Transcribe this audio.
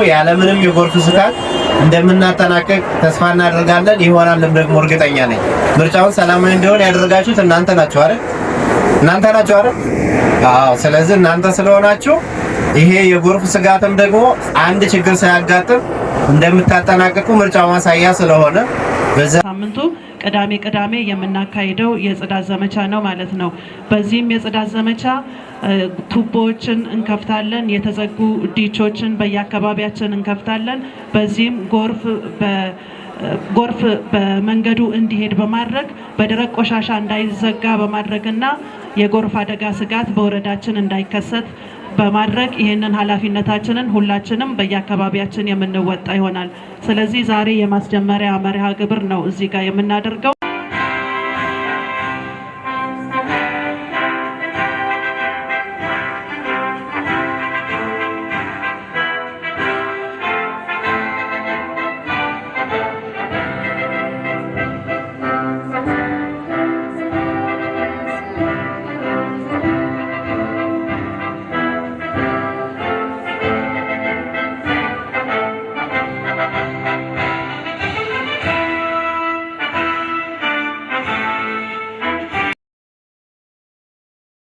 ያለምንም የጎርፍ ስጋት እንደምናጠናቀቅ ተስፋ እናደርጋለን። ይሆናልም ደግሞ እርግጠኛ ነኝ። ምርጫውን ሰላማዊ እንዲሆን ያደረጋችሁት እናንተ ናችሁ አይደል? አዎ። ስለዚህ እናንተ ስለሆናችሁ ይሄ የጎርፍ ስጋትም ደግሞ አንድ ችግር ሳያጋጥም እንደምታጠናቀቁ ምርጫው ማሳያ ስለሆነ ሳምንቱ ቅዳሜ የምናካሂደው የጽዳት ዘመቻ ነው ማለት ነው። በዚህም የጽዳት ዘመቻ ቱቦዎችን እንከፍታለን፣ የተዘጉ ዲቾችን በየአካባቢያችን እንከፍታለን። በዚህም ጎርፍ በመንገዱ እንዲሄድ በማድረግ በደረቅ ቆሻሻ እንዳይዘጋ በማድረግና የጎርፍ አደጋ ስጋት በወረዳችን እንዳይከሰት በማድረግ ይሄንን ኃላፊነታችንን ሁላችንም በየአካባቢያችን የምንወጣ ይሆናል። ስለዚህ ዛሬ የማስጀመሪያ መርሃ ግብር ነው እዚህ ጋር የምናደርገው።